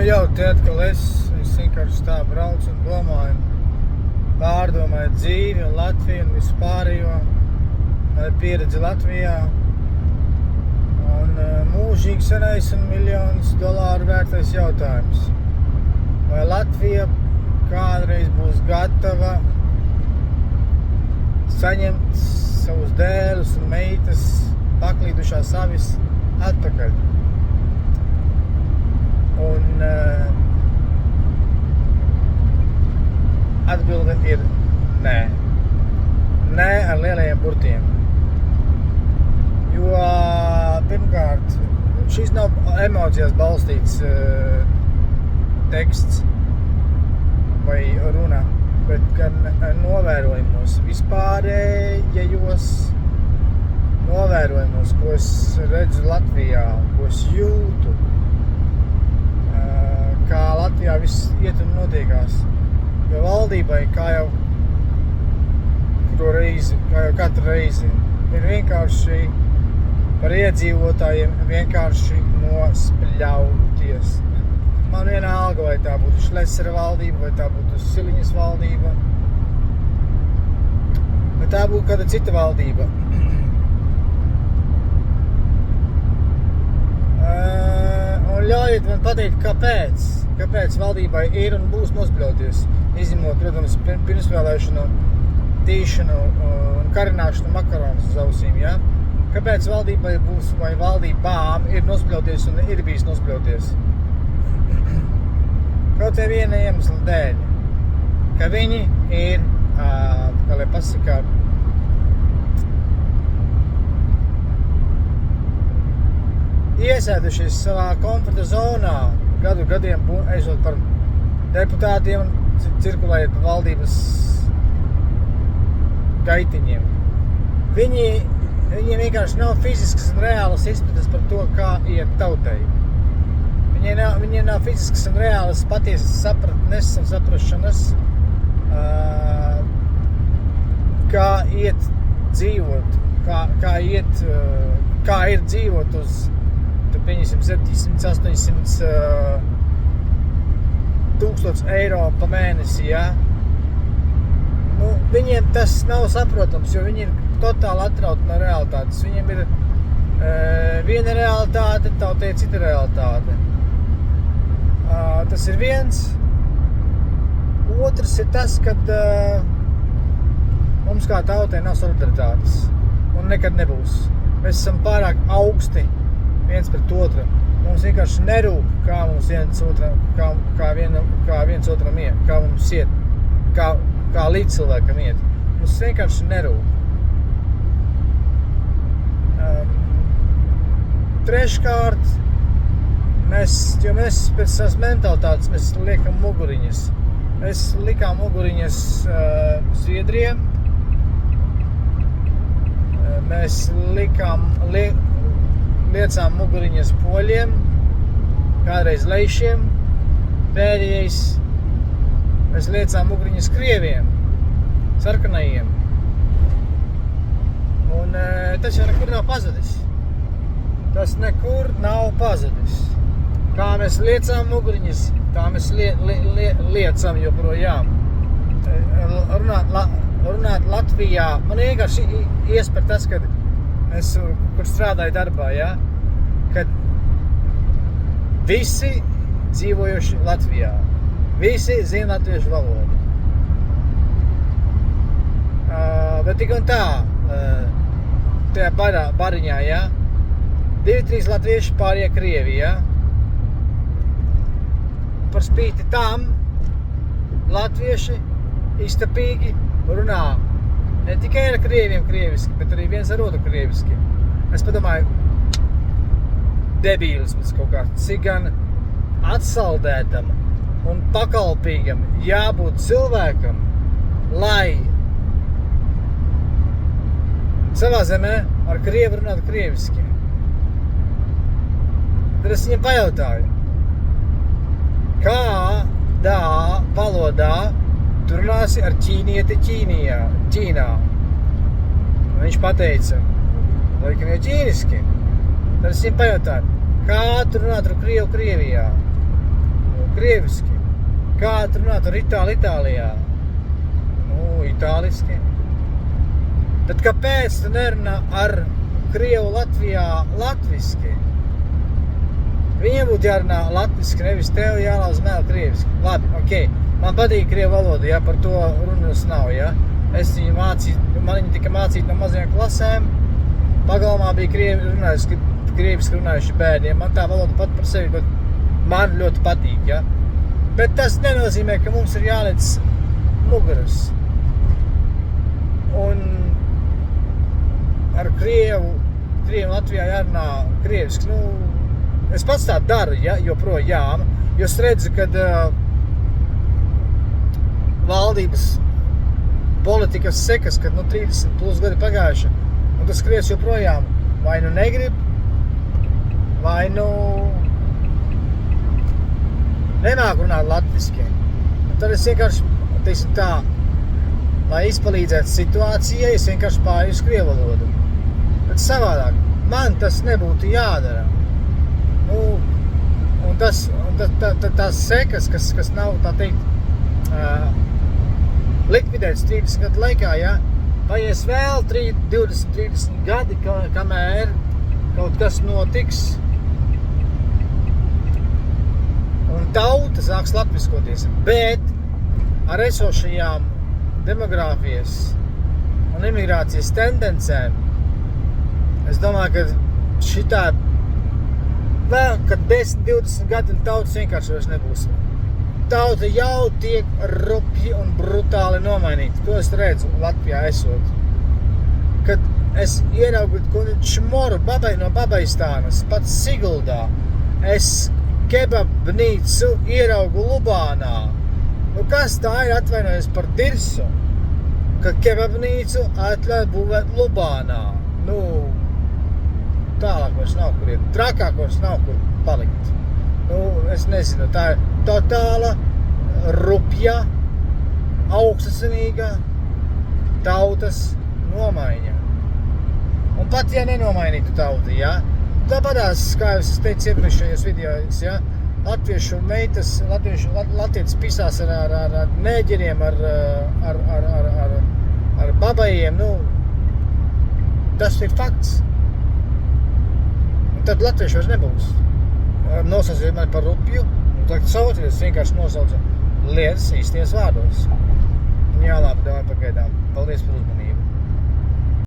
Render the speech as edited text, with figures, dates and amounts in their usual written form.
jau te atkal es vienkārši tā braucu un domāju, pārdomāju dzīvi un Latviju un vispārējo, pieredzi Latvijā. Un mūžīgi senais un miljonus dolāru vērtais jautājums. Vai Latvija kādreiz būs gatava saņemt savus dēlus un meitas paklīdušās avis atpakaļ? Un atbilde ir nē. Nē ar lielajiem burtiem. Jo, pirmkārt, šis nav emocijās balstīts teksts vai runa, bet gan novērojumos, vispārējos novērojumos, ko es redzu Latvijā, ko es jūtu, kā Latvijā viss iet un notiekās. Jo valdībai, kā jau katru reizi, ir vienkārši par iedzīvotājiem vienkārši nospļauties. Man vienalga, vai tā būtu Šlesera valdība, vai tā būtu Siliņas valdība, vai tā būtu kāda cita valdība. Un ļaujiet man pateikt, kāpēc valdībai ir un būs nospļauties, izņemot, protams, pirmsvēlēšanu, tīšanu un karināšanu makaronus uz ausīm, ja? Kāpēc valdībai būs vai valdībām ir nospļauties un ir bijis nospļauties? Kaut vai viena iemesla dēļ, ka viņi ir, kā lai pasaka, iesēdušies savā komforta zonā, gadiem ejot par deputātiem un cirkulējot pa valdības gaitiņiem. Viņiem vienkārši nav fiziskas un reālas izpratnes par to, kā iet tautai. Viņiem nav fiziskas un reālas patiesas sapratnes un saprašanas, kā iet dzīvot, kā ir dzīvot uz, pieņemsim, 700-800 tūkstoši eiro pa mēnesi, ja? Nu, viņiem tas nav saprotams, jo viņi ir totāli atrauti no realitātes. Viņiem ir viena realitāte, tautai cita realitāte. Tas ir viens. Otrs ir tas, kad mums kā tautai nav solidaritātes un nekad nebūs. Mēs esam pārāk augsti viens pret otru. Mums vienkārši nerūp, kā mums viens otram iet, kā mums iet, kā līdz cilvēkam iet. Mums vienkārši nerūp. Treškārt, mēs pēc savas mentalitātes mēs liekam muguriņas. Mēs likām muguriņas Zviedriem, mēs liecām muguriņas poļiem, kādreiz leišiem, pēdējais mēs liecām muguriņas krieviem, sarkanajiem. Un tas jau nekur nav pazudis. Tas nekur nav pazudis. Kā mēs liecām muguriņas, tā mēs liecam joprojām. Runāt Latvijā, man vienkārši iespēr tas, kad es, kur strādāju darbā, ja, kad visi dzīvojuši Latvijā, visi zina latviešu valodu. Bet tik un tā, tajā bariņā, ja, 2-3 latvieši pārējie krievi, ja. Par spīti tam latvieši iztapīgi runā ne tikai ar krieviem krieviski, bet arī viens ar otru krieviski. Es padomāju, debīlisms kaut kāds, cik gan atsaldētam un pakalpīgam jābūt cilvēkam, lai savā zemē ar krievu runāt krieviski. Tad es viņam pajautāju, kādā valodā tu runāsi ar ķīnieti Ķīnā? Viņš pateica, laikam jau ķīniski. Tad es viņam pajautāju, kā tu runāt ar krievu Krievijā? krieviski. Kā tu runāt ar Itālijā? Nu, itāliski. Tad kāpēc tu nerunā ar Krievu Latvijā latviski? Viņiem būtu jārunā latviski, nevis tev jālauz mēl krieviski. Labi, okei. Man patīk krievu valoda, ja, par to runas nav, ja. Es viņu man viņa tika mācīt no mazajām klasēm. Pagalmā bija krieviski runājuši bērniem. Man tā valoda pat par sevi, man ļoti patīk, ja. Bet tas nenozīmē, ka mums ir jāliec muguras. Un ar Krievu Latvijā jārunā krieviski. Nu, es pats tā daru, ja, joprojām, jo es redzu, kad valdības politikas sekas, kad 30 plus gadi pagājuši, un tas krievs joprojām vai nu negrib, vai nu nemāk runāt latviski. Un tad es vienkārši, teiksim tā, lai izpalīdzētu situācijai, es vienkārši pārēju uz krievu valodu. Bet savādāk, man tas nebūtu jādara. Nu, un tās sekas, kas nav, tā teikt, likvidēts 30 gadu laikā, ja, paies vēl 20-30 gadi, kamēr kaut kas notiks, un tauta sāks latviskoties. Bet ar esošajām demogrāfijas un imigrācijas tendencēm, es domāju, ka šitā vēl, kad 10-20 gadi tautas vienkārši vairs nebūs. Tauta jau tiek rupji un brutāli nomainīta. To es redzu Latvijā esot. Kad es ieraugu čmoru no Babaistānas, pats Siguldā, es kebabnīcu ieraugu Lubānā. Nu, kas tā ir atvainojies par dirsu, ka kebabnīcu atļauj būvēt Lubānā? Nu, tālāk vairs nav kur iet, trakāk vairs nav kur palikt. Nu, es nezinu, tā ir totāla, rupja, augstasinīga tautas nomaiņa. Un pat, ja nenomainītu tauti, ja, tāpatās, kā es teicu iepriekšējos videos, ja, latviešu meitas, latvietis pisās ar nēģeriem, ar babajiem, nu, tas ir fakts. Un tad latvieši vairs nebūs. Nosauciet mani par rupju, un tagad saucies, vienkārši nosauca lietas īstajos vārdos. Jā, labi, davai pagaidām. Paldies par uzmanību.